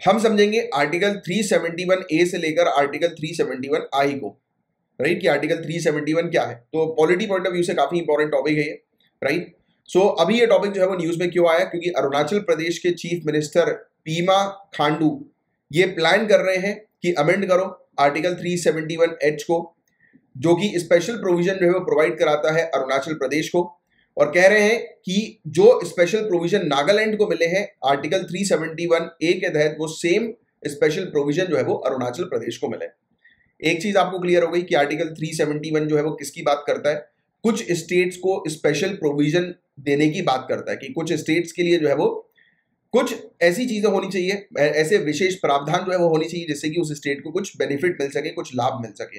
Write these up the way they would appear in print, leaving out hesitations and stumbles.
हम समझेंगे आर्टिकल 371 ए से लेकर आर्टिकल 371 आई को, राइट, कि आर्टिकल 371 क्या है। तो पॉलिटी पॉइंट ऑफ व्यू से काफी इंपॉर्टेंट टॉपिक है ये, राइट। सो अभी ये टॉपिक जो है वो न्यूज में क्यों आया, क्योंकि अरुणाचल प्रदेश के चीफ मिनिस्टर पीमा खांडू ये प्लान कर रहे हैं कि अमेंड करो आर्टिकल 371 एच को, जो कि स्पेशल प्रोविजन जो है वो प्रोवाइड कराता है अरुणाचल प्रदेश को, और कह रहे हैं कि जो स्पेशल प्रोविजन नागालैंड को मिले हैं आर्टिकल 371 ए के तहत, वो सेम स्पेशल प्रोविजन जो है वो अरुणाचल प्रदेश को मिले। एक चीज आपको क्लियर हो गई कि आर्टिकल 371 जो है वो किसकी बात करता है, कुछ स्टेट्स को स्पेशल प्रोविजन देने की बात करता है, कि कुछ स्टेट्स के लिए जो है वो कुछ ऐसी चीजें होनी चाहिए, ऐसे विशेष प्रावधान जो है वो होनी चाहिए जिससे कि उस स्टेट को कुछ बेनिफिट मिल सके, कुछ लाभ मिल सके,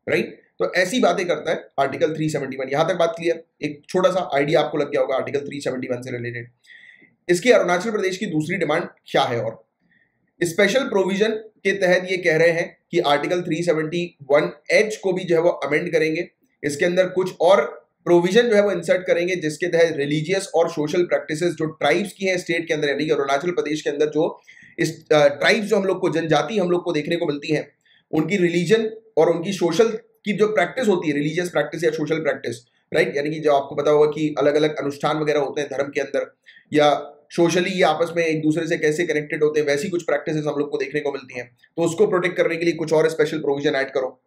राइट। तो ऐसी बातें करता है आर्टिकल 371। यहां तक बात क्लियर, एक छोटा सा आइडिया आपको लग गया होगा आर्टिकल 371 से रिलेटेड। इसकी अरुणाचल प्रदेश की दूसरी डिमांड क्या है, और स्पेशल प्रोविजन के तहत ये कह रहे हैं कि आर्टिकल 371 एच को भी जो है वो अमेंड करेंगे, इसके अंदर कुछ और प्रोविजन जो है वो इंसर्ट करेंगे जिसके तहत रिलीजियस और सोशल प्रैक्टिसेस जो ट्राइब्स की हैं स्टेट के अंदर, यानी कि अरुणाचल प्रदेश के अंदर जो इस ट्राइब्स जो हम लोग को, जनजाति हम लोग को देखने को मिलती हैं, उनकी रिलीजन और उनकी सोशल की जो प्रैक्टिस होती है, रिलीजियस प्रैक्टिस या सोशल प्रैक्टिस, राइट, यानी कि जो आपको पता होगा कि अलग अलग अनुष्ठान वगैरह होते हैं धर्म के अंदर, या सोशली ये आपस में एक दूसरे से कैसे कनेक्टेड होते हैं, वैसी कुछ प्रैक्टिसेस हम लोग को देखने को मिलती हैं। तो उसको प्रोटेक्ट करने के लिए कुछ और स्पेशल प्रोविजन ऐड करो।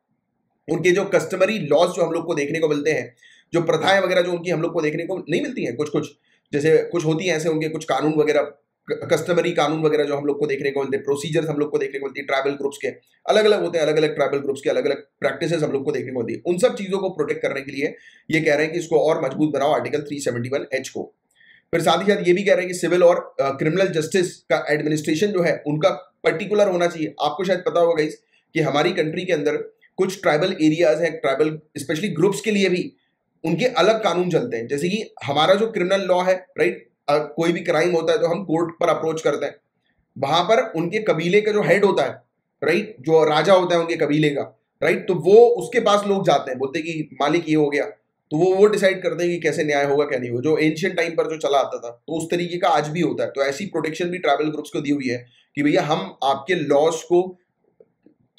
उनके जो कस्टमरी लॉज जो हम लोग को देखने को मिलते हैं, जो प्रथाएं वगैरह जो उनकी हम लोग को देखने को नहीं मिलती हैं, कुछ कुछ जैसे कुछ होती हैं ऐसे, उनके कुछ कानून वगैरह, कस्टमरी कानून वगैरह जो हम लोग को देखने को मिलते हैं, प्रोसीजर्स हम लोग को देखने को मिलती है, ट्राइबल ग्रुप्स के अलग अलग होते हैं, अलग अलग ट्राइबल ग्रुप्स के अलग अलग प्रैक्टिसेस हम लोग को देखने को मिलती है। उन सब चीजों को प्रोटेक्ट करने के लिए ये कह रहे हैं कि इसको और मजबूत बनाओ आर्टिकल 371 एच को। फिर साथ ही साथ ये भी कह रहे हैं कि सिविल और क्रिमिनल जस्टिस का एडमिनिस्ट्रेशन जो है उनका पर्टिकुलर होना चाहिए। आपको शायद पता होगा गाइस कि हमारी कंट्री के अंदर कुछ ट्राइबल एरियाज हैं, ट्राइबल स्पेशली ग्रुप्स के लिए भी उनके अलग कानून चलते हैं। जैसे कि हमारा जो क्रिमिनल लॉ है, राइट, कोई भी क्राइम होता है तो हम कोर्ट पर अप्रोच करते हैं, वहां पर उनके कबीले का जो हेड होता है, राइट, जो राजा होता है उनके कबीले का, राइट, तो वो उसके पास लोग जाते हैं, बोलते हैं कि मालिक ये हो गया, तो वो डिसाइड करते हैं कि कैसे न्याय होगा क्या नहीं होगा, जो एंशियंट टाइम पर जो चला आता था, तो उस तरीके का आज भी होता है। तो ऐसी प्रोटेक्शन भी ट्राइबल ग्रुप्स को दी हुई है कि भैया हम आपके लॉस को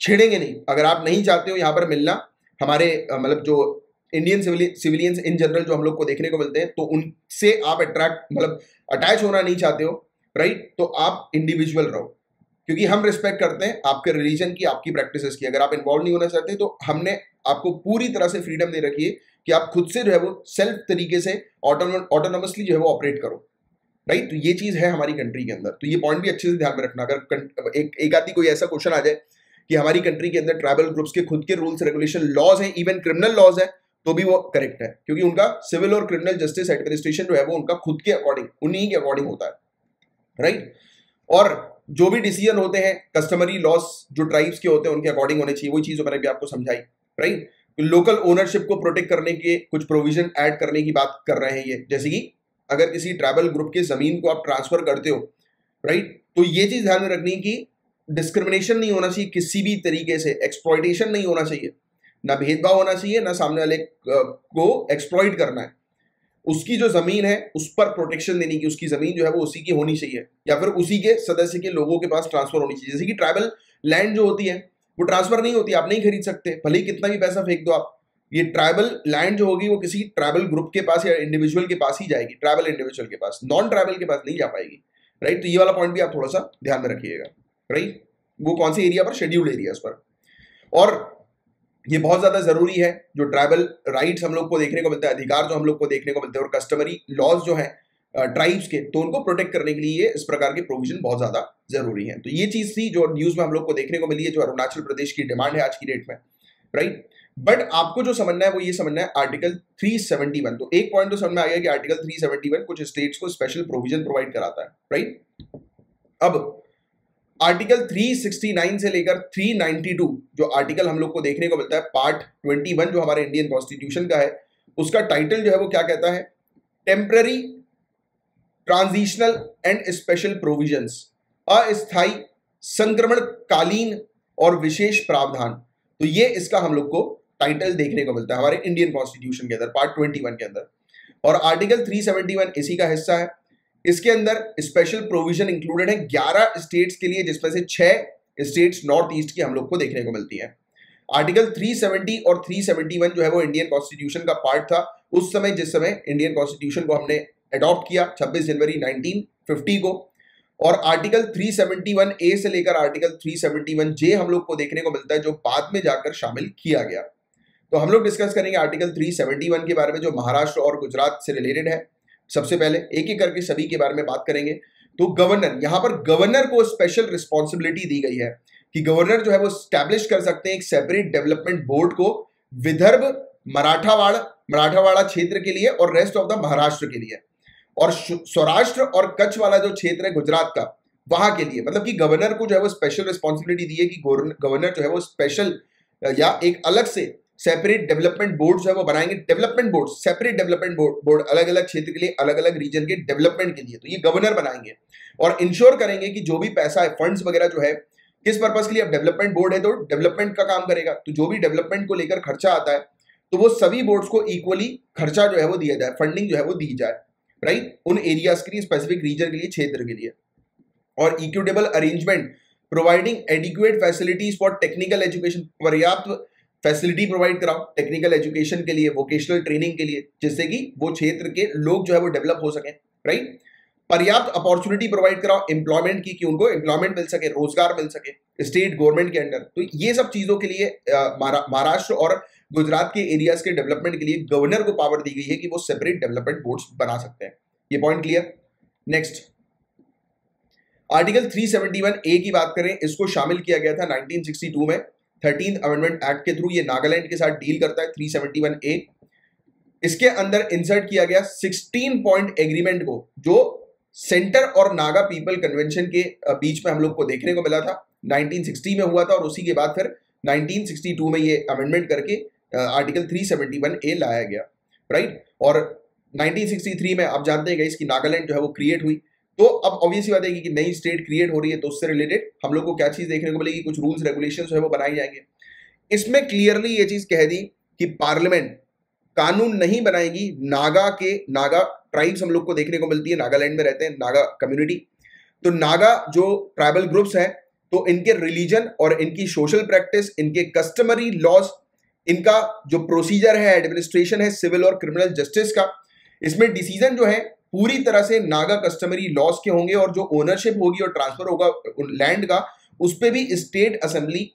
छेड़ेंगे नहीं, अगर आप नहीं चाहते हो यहाँ पर मिलना, हमारे मतलब जो इंडियन सिविलियंस इन जनरल जो हम लोग को देखने को मिलते हैं, तो उनसे आप अटैच होना नहीं चाहते हो, राइट, तो आप इंडिविजुअल रहो, क्योंकि हम रिस्पेक्ट करते हैं आपके रिलीजन की, आपकी प्रैक्टिसेस की। अगर आप इन्वॉल्व नहीं होना चाहते तो हमने आपको पूरी तरह से फ्रीडम दे रखी है कि आप खुद से जो है वो सेल्फ तरीके से ऑटोनोमसली जो है वो ऑपरेट करो, राइट। तो ये चीज है हमारी कंट्री के अंदर, तो ये पॉइंट भी अच्छे से ध्यान में रखना। अगर एक आदि कोई ऐसा क्वेश्चन आ जाए कि हमारी कंट्री के अंदर ट्राइबल ग्रुप्स के खुद के रूल्स रेगुलेशन लॉज हैं, इवन क्रिमिनल लॉज है, तो भी वो करेक्ट है, क्योंकि उनका सिविल और क्रिमिनल जस्टिस एडमिनिस्ट्रेशन जो है वो उनका खुद के अकॉर्डिंग, उन्हीं के अकॉर्डिंग होता है, राइट। और जो भी डिसीजन होते हैं कस्टमरी लॉस जो ट्राइब्स के होते हैं उनके अकॉर्डिंग होने चाहिए, वही चीज मैंने भी आपको समझाई, राइट। लोकल ओनरशिप को प्रोटेक्ट करने के कुछ प्रोविजन ऐड करने की बात कर रहे हैं ये, जैसे कि अगर किसी ट्राइबल ग्रुप की जमीन को आप ट्रांसफर करते हो, राइट, तो ये चीज ध्यान में रखनी कि डिस्क्रिमिनेशन नहीं होना चाहिए, किसी भी तरीके से एक्सप्लॉइटेशन नहीं होना चाहिए, ना भेदभाव होना चाहिए, ना सामने वाले को एक्सप्लॉइट करना है। उसकी जो जमीन है उस पर प्रोटेक्शन देने की, उसकी जमीन जो है वो उसी की होनी चाहिए, या फिर उसी के सदस्य के लोगों के पास ट्रांसफर होनी चाहिए। जैसे कि ट्राइबल लैंड जो होती है वो ट्रांसफर नहीं होती, आप नहीं खरीद सकते, भले ही कितना भी पैसा फेंक दो आप। ये ट्राइबल लैंड जो होगी वो किसी ट्राइबल ग्रुप के पास या इंडिविजुअल के पास ही जाएगी, ट्राइबल इंडिविजुअल के पास, नॉन ट्राइबल के पास नहीं जा पाएगी, राइट। तो ये वाला पॉइंट भी आप थोड़ा सा ध्यान में रखिएगा, राइट। वो कौन से एरिया पर, शेड्यूल्ड एरियाज पर। और ये बहुत ज्यादा जरूरी है, जो ट्राइबल राइट्स हम लोग को देखने को मिलता है, अधिकार जो हम लोग को देखने को मिलते हैं, और कस्टमरी लॉज जो है ट्राइब्स के, तो उनको प्रोटेक्ट करने के लिए इस प्रकार के प्रोविजन बहुत ज्यादा जरूरी है। तो ये चीज थी जो न्यूज में हम लोग को देखने को मिली है, जो अरुणाचल प्रदेश की डिमांड है आज की डेट में, राइट। बट आपको जो समझना है वो ये समझना है आर्टिकल 371। तो एक पॉइंट तो समझ में आ गया कि आर्टिकल 371 कुछ स्टेट्स को स्पेशल प्रोविजन प्रोवाइड कराता है, राइट। अब आर्टिकल 369 से लेकर 392 जो आर्टिकल हम लोग को देखने को मिलता है, पार्ट 21 जो हमारे इंडियन कॉन्स्टिट्यूशन का है, उसका टाइटल जो है वो क्या कहता है, temporary transitional and special provisions, अस्थायी संक्रमणकालीन और विशेष प्रावधान। तो ये इसका हम लोग को टाइटल देखने को मिलता है हमारे इंडियन कॉन्स्टिट्यूशन के अंदर, पार्ट 21 के अंदर। और आर्टिकल 371 इसी का हिस्सा है। इसके अंदर स्पेशल प्रोविजन इंक्लूडेड है 11 स्टेट्स के लिए, जिसमें से 6 स्टेट्स नॉर्थ ईस्ट की हम लोग को देखने को मिलती है। आर्टिकल 370 और 371 जो है वो इंडियन कॉन्स्टिट्यूशन का पार्ट था उस समय, जिस समय इंडियन कॉन्स्टिट्यूशन को हमने अडॉप्ट किया 26 जनवरी 1950 को। और आर्टिकल 371 ए से लेकर आर्टिकल 371 जे हम लोग को देखने को मिलता है, जो बाद में जाकर शामिल किया गया। तो हम लोग डिस्कस करेंगे आर्टिकल 371 के बारे में, जो महाराष्ट्र और गुजरात से रिलेटेड है। सबसे पहले एक एक करके सभी के बारे में बात करेंगे। तो गवर्नर, यहां पर गवर्नर को स्पेशल रिस्पॉन्सिबिलिटी दी गई है कि गवर्नर जो है वो स्टैब्लिश कर सकते हैं एक सेपरेट डेवलपमेंट बोर्ड को विदर्भ, मराठावाड़ा क्षेत्र के लिए और रेस्ट ऑफ द महाराष्ट्र के लिए, और सौराष्ट्र और कच्छ वाला जो क्षेत्र है गुजरात का, वहां के लिए। मतलब कि गवर्नर को जो है वो स्पेशल रिस्पॉन्सिबिलिटी दी है कि गवर्नर जो है वो स्पेशल या एक अलग से सेपरेट डेवलपमेंट बोर्ड जो है वो बनाएंगे। Development board, separate development board अलग अलग क्षेत्र के लिए, अलग अलग रीजन के डेवलपमेंट के लिए, तो ये गवर्नर बनाएंगे और इंश्योर करेंगे कि जो भी पैसा है, फंड्स वगैरह जो है, किस पर्पस के लिए। अब डेवलपमेंट बोर्ड है तो डेवलपमेंट का काम करेगा, तो जो भी डेवलपमेंट को लेकर खर्चा आता है तो वो सभी बोर्ड्स को इक्वली खर्चा जो है वो दिया जाए, फंडिंग जो है वो दी जाए, राइट, उन एरियाज के लिए, स्पेसिफिक रीजन के लिए, क्षेत्र के लिए। और equitable arrangement providing adequate facilities for technical education, पर्याप्त फैसिलिटी प्रोवाइड कराओ टेक्निकल एजुकेशन के लिए, वोकेशनल ट्रेनिंग के लिए, जिससे कि वो क्षेत्र के लोग जो है वो डेवलप हो सकें, राइट। पर्याप्त अपॉर्चुनिटी प्रोवाइड कराओ एम्प्लॉयमेंट की, कि उनको एम्प्लॉयमेंट मिल सके, रोजगार मिल सके स्टेट गवर्नमेंट के अंडर। तो ये सब चीजों के लिए महाराष्ट्र और गुजरात के एरियाज के डेवलपमेंट के लिए गवर्नर को पावर दी गई है कि वो सेपरेट डेवलपमेंट बोर्ड्स बना सकते हैं। ये पॉइंट क्लियर। नेक्स्ट, आर्टिकल 371 ए की बात करें, इसको शामिल किया गया था 1962 में 13th अमेंडमेंट एक्ट के थ्रू। ये नागालैंड के साथ डील करता है 371 ए। इसके अंदर इंसर्ट किया गया 16 पॉइंट एग्रीमेंट को, जो सेंटर और नागा पीपल कन्वेंशन के बीच में हम लोग को देखने को मिला था। 1960 में हुआ था और उसी के बाद फिर 1962 में ये अमेंडमेंट करके आर्टिकल 371 ए लाया गया, राइट। और 1963 में आप जानते हैं इसकी नागालैंड जो है वो क्रिएट हुई। तो अब ऑब्वियसली बात है कि नई स्टेट क्रिएट हो रही है, तो उससे रिलेटेड हम लोग को क्या चीज देखने को मिलेगी, कुछ रूल्स रेगुलेशंस जो है वो बनाए जाएंगे। इसमें क्लियरली ये चीज कह दी कि पार्लियामेंट कानून नहीं बनाएगी। नागा ट्राइब्स हम लोग को देखने को मिलती है, नागालैंड में रहते हैं नागा कम्युनिटी। तो नागा जो ट्राइबल ग्रुप्स हैं, तो इनके रिलीजन और इनकी सोशल प्रैक्टिस, इनके कस्टमरी लॉज, इनका जो प्रोसीजर है, एडमिनिस्ट्रेशन है सिविल और क्रिमिनल जस्टिस का, इसमें डिसीजन जो है पूरी तरह से नागा कस्टमरी लॉज के होंगे। और जो ओनरशिप होगी और ट्रांसफर होगा लैंड का, उस पर भी स्टेट असेंबली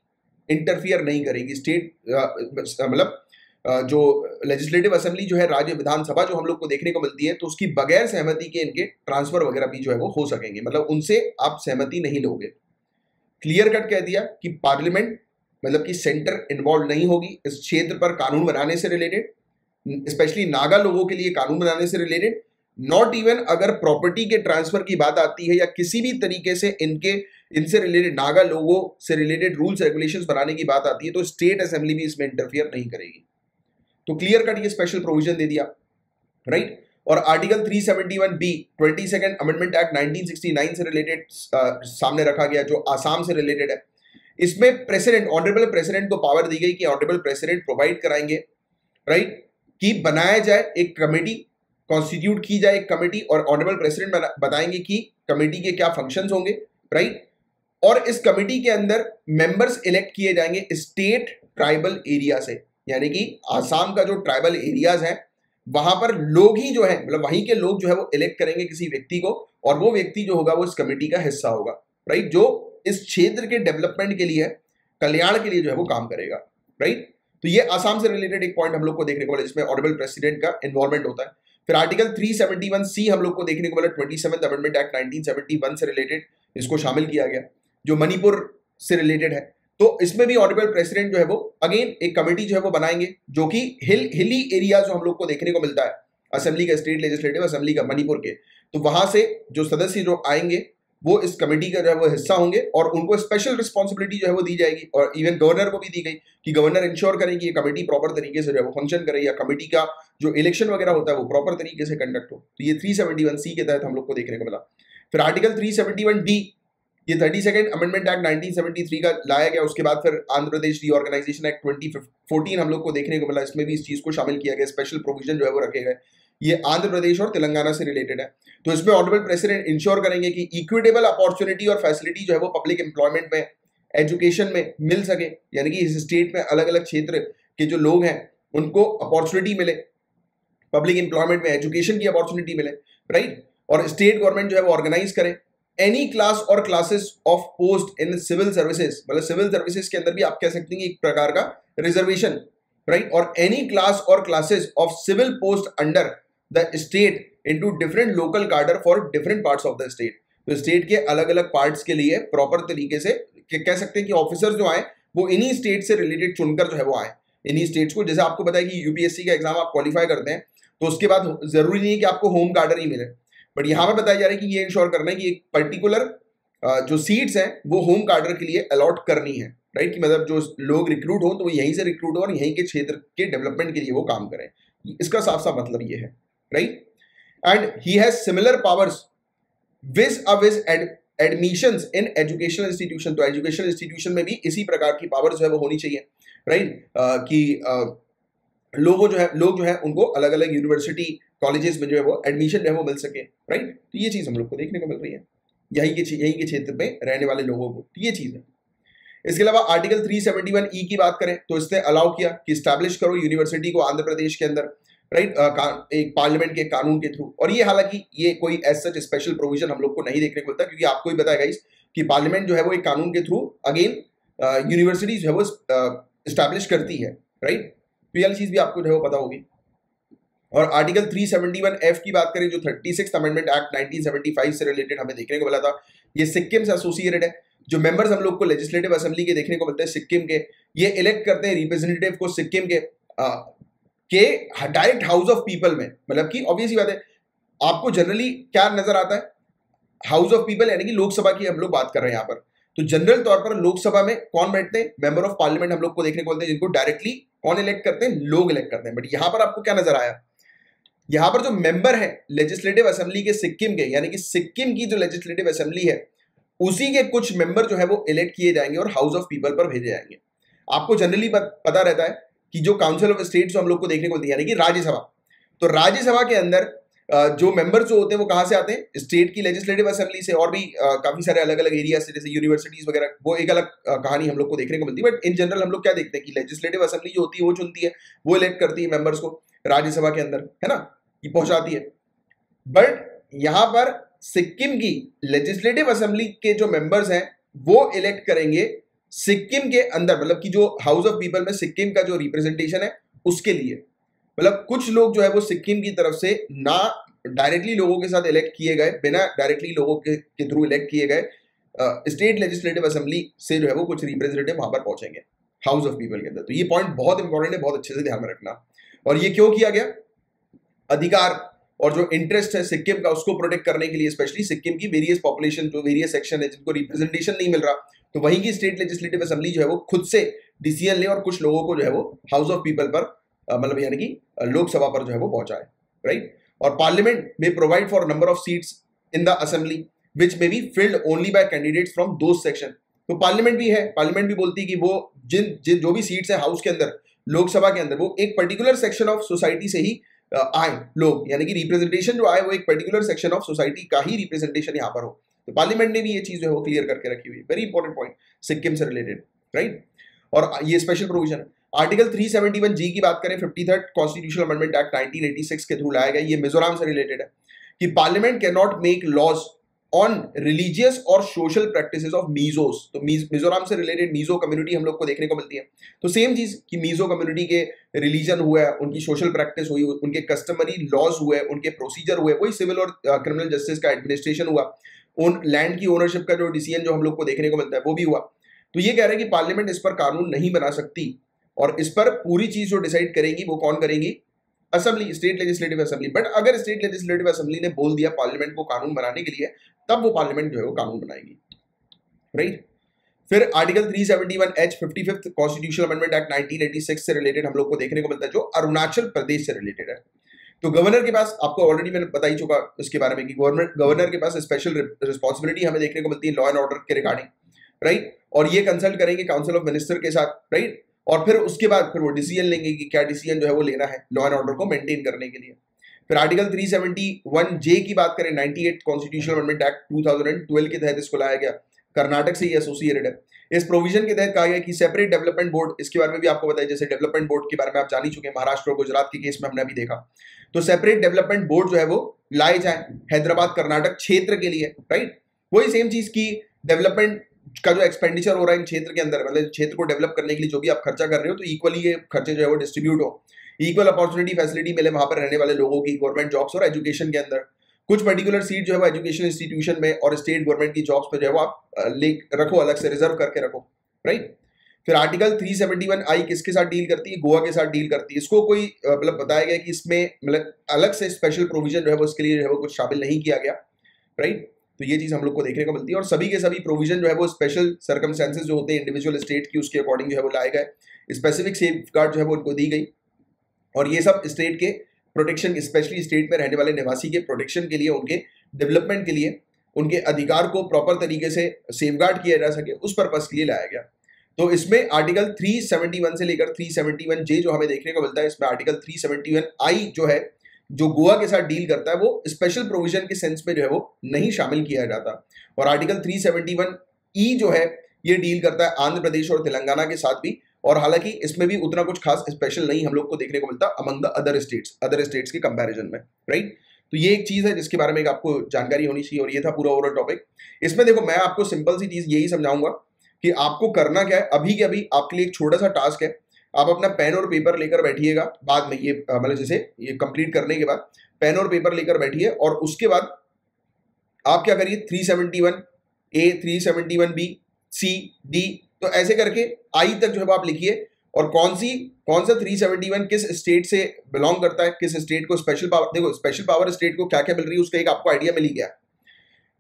इंटरफियर नहीं करेगी। स्टेट मतलब जो लेजिस्लेटिव असेंबली जो है, राज्य विधानसभा जो हम लोग को देखने को मिलती है, तो उसकी बगैर सहमति के इनके ट्रांसफर वगैरह भी जो है वो हो सकेंगे। मतलब उनसे आप सहमति नहीं लोगे। क्लियर कट कह दिया कि पार्लियामेंट मतलब कि सेंटर इन्वॉल्व नहीं होगी इस क्षेत्र पर कानून बनाने से रिलेटेड, स्पेशली नागा लोगों के लिए कानून बनाने से रिलेटेड। नॉट इवन अगर प्रॉपर्टी के ट्रांसफर की बात आती है या किसी भी तरीके से इनसे रिलेटेड, नागा लोगों से रिलेटेड रूल्स रेगुलेशंस बनाने की बात आती है, तो स्टेट असेंबली भी इसमें इंटरफियर नहीं करेगी। तो क्लियर कट ये स्पेशल प्रोविजन दे दिया, राइट। और article 371 B 22nd amendment act 1969 से रिलेटेड सामने रखा गया, जो आसाम से रिलेटेड है। इसमें प्रेसिडेंट, ऑनरेबल प्रेसिडेंट को पावर दी गई कि ऑनरेबल प्रेसिडेंट प्रोवाइड कराएंगे, राइट, कि बनाया जाए एक कमेटी, कॉन्स्टिट्यूट की जाए एक कमेटी, और ऑनरेबल प्रेसिडेंट बताएंगे कि कमेटी के क्या फंक्शंस होंगे, राइट। और इस कमेटी के अंदर मेंबर्स इलेक्ट किए जाएंगे स्टेट ट्राइबल एरिया से, यानी कि आसाम का जो ट्राइबल एरियाज है वहां पर लोग ही जो है, मतलब वहीं के लोग जो है वो इलेक्ट करेंगे किसी व्यक्ति को, और वो व्यक्ति जो होगा वो इस कमेटी का हिस्सा होगा, राइट, जो इस क्षेत्र के डेवलपमेंट के लिए, कल्याण के लिए जो है वो काम करेगा, राइट। तो ये आसाम से रिलेटेड एक पॉइंट हम लोग को देखने को मिला, जिसमें ऑनरेबल प्रेसिडेंट का इन्वॉल्वमेंट होता है। फिर आर्टिकल 371C हम लोग को देखने को मिला, 27th अमेंडमेंट एक्ट 1971 से रिलेटेड इसको शामिल किया गया, जो मणिपुर से रिलेटेड है। तो इसमें भी ऑनरेबल प्रेसिडेंट जो है वो अगेन एक कमेटी जो है वो बनाएंगे, जो कि हिली एरिया जो हम लोग को देखने को मिलता है असेंबली का, स्टेट लेजिस्लेटिव असेंबली का मणिपुर के, तो वहां से जो सदस्य जो आएंगे वो इस कमेटी का जो है वो हिस्सा होंगे, और उनको स्पेशल रिस्पॉन्सिबिलिटी जो है वो दी जाएगी। और इवन गवर्नर को भी दी गई कि गवर्नर इंश्योर करें कि ये कमेटी प्रॉपर तरीके से जो है वो फंक्शन करे, या कमेटी का जो इलेक्शन वगैरह होता है वो प्रॉपर तरीके से कंडक्ट हो। तो ये 371C के तहत हम लोग को देखने को मिला। फिर आर्टिकल 371D, ये 32nd अमेंडमेंट एक्ट 1973 का लाया गया। उसके बाद फिर आंध्र प्रदेश रीऑर्गेनाइजेशन एक्ट 2014 हम लोग को देखने को मिला, इसमें भी इस चीज को शामिल किया गया, स्पेशल प्रोविजन जो है वो रखे गए ये आंध्र प्रदेश और तेलंगाना से रिलेटेड है। तो इसमें ऑनरेबल प्रेसिडेंट इंश्योर करेंगे कि इक्विटेबल अपॉर्चुनिटी और फैसिलिटी जो है वो पब्लिक एम्प्लॉयमेंट में, एजुकेशन में मिल सके, यानी कि इस स्टेट में अलग अलग क्षेत्र के जो लोग हैं उनको अपॉर्चुनिटी मिले, पब्लिक एम्प्लॉयमेंट में, एजुकेशन की अपॉर्चुनिटी मिले, राइट। और स्टेट गवर्नमेंट जो है वो ऑर्गेनाइज करे एनी क्लास और classes of post in civil services, मतलब सिविल सर्विसेज के अंदर भी आप कह सकते हैं एक प्रकार का रिजर्वेशन, राइट। और एनी क्लास और classes of civil post under the state into different local cadre for different parts of the state. तो स्टेट के अलग अलग पार्ट्स के लिए प्रॉपर तरीके से कह सकते हैं कि ऑफिसर जो आए वो इन्हीं स्टेट से रिलेटेड चुनकर जो है वो आए, इन्हीं स्टेट्स को। जैसे आपको पता है कि यूपीएससी का एग्जाम आप क्वालिफाई करते हैं तो उसके बाद जरूरी नहीं है कि आपको होम कार्डर ही मिले, बट यहाँ पे बताया जा रहा है कि ये इंश्योर करना है कि एक पर्टिकुलर जो सीट्स हैं वो होम कार्डर के लिए अलॉट करनी है, राइट। कि मतलब जो लोग रिक्रूट हो तो वो यहीं से रिक्रूट हो और यहीं के क्षेत्र के डेवलपमेंट के लिए वो काम करें। इसका साफ साफ मतलब ये है, right. And he has similar powers with admissions in educational institution. तो एजुकेशनल इंस्टीट्यूशन में भी इसी प्रकार की पावर्स जो है वो होनी चाहिए, राइट। कि लोग जो है उनको अलग अलग यूनिवर्सिटी कॉलेजेस में जो है वो एडमिशन जो है वो मिल सके, राइट। तो ये चीज हम लोग को देखने को मिल रही है यही के क्षेत्र में रहने वाले लोगों को, तो ये चीज है। इसके अलावा आर्टिकल 371E की बात करें तो इसने अलाउ किया कि स्टैब्लिश करो यूनिवर्सिटी को आंध्र प्रदेश के अंदर, राइट, एक पार्लियामेंट के कानून के थ्रू। और ये हालांकि ये कोई एज सच स्पेशल प्रोविजन हम लोग को नहीं देखने को मिलता, क्योंकि आपको ही बताया गाइस कि पार्लियामेंट जो है वो एक कानून के थ्रू अगेन यूनिवर्सिटी जो है वो स्टैब्लिश करती है, राइट। तो ये चीज भी आपको जो है वो पता होगी। और आर्टिकल 371F की बात करें जो 36th अमेंडमेंट एक्ट 1975 से रिलेटेड हमें देखने को मिला था, ये सिक्किम से एसोसिएटेड है। जो मेंबर्स हम लोग को लेजिस्लेटिव असेंबली के देखने को मिलते हैं सिक्किम के, ये इलेक्ट करते हैं रिप्रेजेंटेटिव को सिक्किम के डायरेक्ट हाउस ऑफ पीपल में। मतलब कि ऑब्वियसली बात है, आपको जनरली क्या नजर आता है, हाउस ऑफ पीपल यानी कि लोकसभा की हम लोग बात कर रहे हैं यहाँ पर। तो जनरल तौर पर लोकसभा में कौन बैठते हैं, मेंबर ऑफ पार्लियामेंट हम लोग को देखने को मिलते हैं, जिनको डायरेक्टली कौन इलेक्ट करते हैं, लोग इलेक्ट करते हैं। बट यहां पर आपको क्या नजर आया, यहां पर जो मेंबर है लेजिस्लेटिव असेंबली के सिक्किम के, यानी कि सिक्किम की जो लेजिस्लेटिव असेंबली है उसी के कुछ मेंबर जो है वो इलेक्ट किए जाएंगे और हाउस ऑफ पीपल पर भेजे जाएंगे। आपको जनरली पता रहता है कि जो काउंसिल ऑफ स्टेट जो हम लोग को देखने को मिलती है यानी कि राज्यसभा, तो राज्यसभा के अंदर जो मेंबर्स जो होते हैं वो कहां से आते हैं, स्टेट की लेजिस्लेटिव असेंबली से। और भी काफी सारे अलग अलग एरिया से, जैसे यूनिवर्सिटीज वगैरह, वो एक अलग कहानी हम लोग को देखने को मिलती है। बट इन जनरल हम लोग क्या देखते हैं कि लेजिस्लेटिव असेंबली जो होती है वो चुनती है, वो इलेक्ट करती है मेंबर्स को राज्यसभा के अंदर, है ना, ये पहुंचाती है। बट यहां पर सिक्किम की लेजिस्लेटिव असेंबली के जो मेंबर्स हैं वो इलेक्ट करेंगे सिक्किम के अंदर, मतलब कि जो हाउस ऑफ पीपल में सिक्किम का जो रिप्रेजेंटेशन है उसके लिए। मतलब कुछ लोग जो है वो सिक्किम की तरफ से ना डायरेक्टली लोगों के साथ इलेक्ट किए गए, बिना डायरेक्टली लोगों के थ्रू इलेक्ट किए गए, स्टेट लेजिस्लेटिव असेंबली से जो है वो कुछ रिप्रेजेंटेटिव वहां पर पहुंचेंगे हाउस ऑफ पीपल के अंदर। तो ये पॉइंट बहुत इंपॉर्टेंट है, बहुत अच्छे से ध्यान में रखना। और ये क्यों किया गया, अधिकार और जो इंटरेस्ट है सिक्किम का उसको प्रोटेक्ट करने के लिए, स्पेशली सिक्किम की वेरियस पॉपुलेशन, जो वेरियस सेक्शन है जिनको रिप्रेजेंटेशन नहीं मिल रहा, तो वहीं की स्टेट लेजिस्लेटिव असेंबली जो है वो खुद से डिसीजन ले और कुछ लोगों को जो है वो हाउस ऑफ पीपल पर, मतलब यानी कि लोकसभा पर जो है वो पहुंचाए, राइट। और पार्लियामेंट में provide for number of seats in the assembly which may be filled only by candidates from those section. तो पार्लियामेंट भी है, पार्लियामेंट भी बोलती है कि वो जिन जो भी सीट्स है हाउस के अंदर, लोकसभा के अंदर, वो एक पर्टिकुलर सेक्शन ऑफ सोसाइटी से ही आए लोग, यानी कि रिप्रेजेंटेशन जो आए वो एक पर्टिकुलर सेक्शन ऑफ सोसाइटी का ही रिप्रेजेंटेशन यहाँ पर हो। तो पार्लियामेंट ने भी ये चीज जो है वो क्लियर करके रखी हुई है, वेरी इंपॉर्टेंट पॉइंट सिक्किम से रिलेटेड, राइट। और ये स्पेशल प्रोविजन है। आर्टिकल 371G की बात करें, 53rd कॉन्स्टिट्यूशनल अमेंडमेंट एक्ट 1986 के थ्रू लाया गया, ये मिजोरम से रिलेटेड है कि parliament can not make laws on religious और सोशल प्रैक्टिसेस ऑफ मीजोस। तो मिजोरम से रिलेटेड मीजो कम्युनिटी हम लोग को देखने को मिलती है। तो सेम चीज कि मीजो कम्युनिटी के रिलीजन हुआ है, उनकी सोशल प्रैक्टिस हुई, उनके कस्टमरी लॉज हुए, उनके प्रोसीजर हुए, वही सिविल और क्रिमिनल जस्टिस का एडमिनिस्ट्रेशन हुआ, उन लैंड की ओनरशिप का जो डिसीजन जो हम लोग को देखने को मिलता है वो भी हुआ। तो ये कह रहे हैं कि पार्लियामेंट इस पर कानून नहीं बना सकती और इस पर पूरी चीज जो डिसाइड करेगी वो कौन करेगी, assembly, state legislative assembly. But अगर स्टेट लेजिस्लेटिव असेंबली ने बोल दिया पार्लियामेंट को कानून बनाने के लिए, तब वो पार्लियामेंट जो है वो कानून बनाएगी, राइट। फिर article 371H 55th constitutional amendment act 1986 से रिलेटेड हम लोग को देखने को मिलता है, जो अरुणाचल प्रदेश से रिलेटेड है। तो गवर्नर के पास, आपको ऑलरेडी मैंने बता ही चुका इसके बारे में कि गवर्नर के पास स्पेशल रिस्पॉन्सिबिलिटी हमें देखने को मिलती है लॉ एंड ऑर्डर के रिगार्डिंग, राइट। और ये कंसल्ट करेंगे काउंसिल ऑफ मिनिस्टर के साथ, राइट। और फिर उसके बाद फिर वो डिसीजन लेंगे कि क्या डिसीजन जो है वो लेना है लॉ एंड ऑर्डर को मेंटेन करने के लिए। फिर आर्टिकल 371 जे की बात करें, 98 कॉन्स्टिट्यूशनल अमेंडमेंट एक्ट 2012 के तहत इसको लाया गया, कर्नाटक से ही एसोसिएटेड है। इस प्रोविजन के तहत कहा गया कि सेपरेट डेवलपमेंट बोर्ड, इसके बारे में भी आपको बताया, जैसे डेवलपमेंट बोर्ड के बारे में आप जान ही चुके हैं, महाराष्ट्र और गुजरात के केस में हमने अभी देखा। तो सेपरेट डेवलपमेंट बोर्ड जो है वो लाए जाए हैदराबाद कर्नाटक क्षेत्र के लिए, राइट। वही सेम चीज की डेवलपमेंट का जो एक्सपेंडिचर हो रहा है इन क्षेत्र के अंदर, मतलब क्षेत्र को डेवलप करने के लिए जो भी आप खर्चा कर रहे हो, तो इक्वली ये खर्चे जो है वो डिस्ट्रीब्यूट हो, इक्वल अपॉर्चुनिटी फैसिलिटी मिले वहां पर रहने वाले लोगों की, गवर्नमेंट जॉब्स और एजुकेशन के अंदर। कुछ पर्टिकुलर सीट जो है वो एजुकेशन इंस्टीट्यूशन में और स्टेट गवर्नमेंट की जॉब्स पे जो है वो आप ले रखो, अलग से रिजर्व करके रखो, राइट। फिर आर्टिकल 371 आई किसके साथ डील करती है? गोवा के साथ डील करती है। इसको कोई मतलब बताया गया कि इसमें मतलब अलग से स्पेशल प्रोविजन जो है वो इसके लिए जो है वो कुछ शामिल नहीं किया गया, राइट। तो ये चीज हम लोग को देखने को मिलती है, और सभी के सभी प्रोविजन जो है वो स्पेशल सर्कमस्टेंसेस जो होते हैं इंडिविजुअल स्टेट की, उसके अकॉर्डिंग जो है वो लाए गए, स्पेसिफिक सेफ गार्ड जो है वो उनको दी गई, और ये सब स्टेट के प्रोटेक्शन, स्पेशली स्टेट में रहने वाले निवासी के प्रोटेक्शन के लिए, उनके डेवलपमेंट के लिए, उनके अधिकार को प्रॉपर तरीके से सेफगार्ड किया जा सके, उस पर्पस के लिए लाया गया। तो इसमें आर्टिकल 371 से लेकर 371 जे जो हमें देखने को मिलता है, इसमें आर्टिकल 371 आई जो है, जो गोवा के साथ डील करता है, वो स्पेशल प्रोविजन के सेंस में जो है वो नहीं शामिल किया जाता। और आर्टिकल 371 ई जो है ये डील करता है आंध्र प्रदेश और तेलंगाना के साथ भी, और हालांकि इसमें भी उतना कुछ खास स्पेशल नहीं हम लोग को देखने को मिलता अमंग द अदर स्टेट्स के कंपैरिजन में, राइट। तो ये एक चीज है जिसके बारे में एक आपको जानकारी होनी चाहिए, और ये था पूरा ओवरऑल टॉपिक। इसमें देखो मैं आपको सिंपल सी चीज यही समझाऊंगा कि आपको करना क्या है। अभी के अभी आपके लिए एक छोटा सा टास्क है, आप अपना पेन और पेपर लेकर बैठिएगा, बाद में ये मतलब जैसे ये कंप्लीट करने के बाद पेन और पेपर लेकर बैठिए, और उसके बाद आप क्या करिए, 371 ए, 371 बी, सी, डी, तो ऐसे करके आई तक जो है आप लिखिए, और कौन सा 371 किस स्टेट से बिलोंग करता है, किस स्टेट को स्पेशल पावर, देखो स्पेशल पावर स्टेट को क्या क्या मिल रही है उसका एक आपको आइडिया मिल ही गया।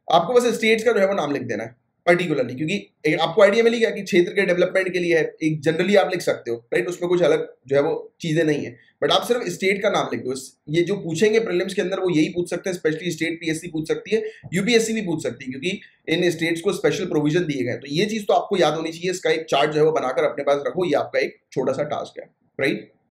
आपको बस स्टेट्स का जो है वो नाम लिख देना है पर्टिकुलरली, क्योंकि एक आपको आइडिया मिल गया कि क्षेत्र के डेवलपमेंट के लिए है, एक जनरली आप लिख सकते हो, राइट, उसमें कुछ अलग जो है वो चीजें नहीं है, बट आप सिर्फ स्टेट का नाम लिख दो। ये जो पूछेंगे प्रीलिम्स के अंदर वो यही पूछ सकते हैं, स्पेशली स्टेट पीएससी पूछ सकती है, यूपीएससी भी पूछ सकती है, क्योंकि इन स्टेट्स को स्पेशल प्रोविजन दिए गए। तो ये चीज तो आपको याद होनी चाहिए, इसका एक चार्ट जो है वो बनाकर अपने पास रखो, ये आपका एक छोटा सा टास्क है, राइट।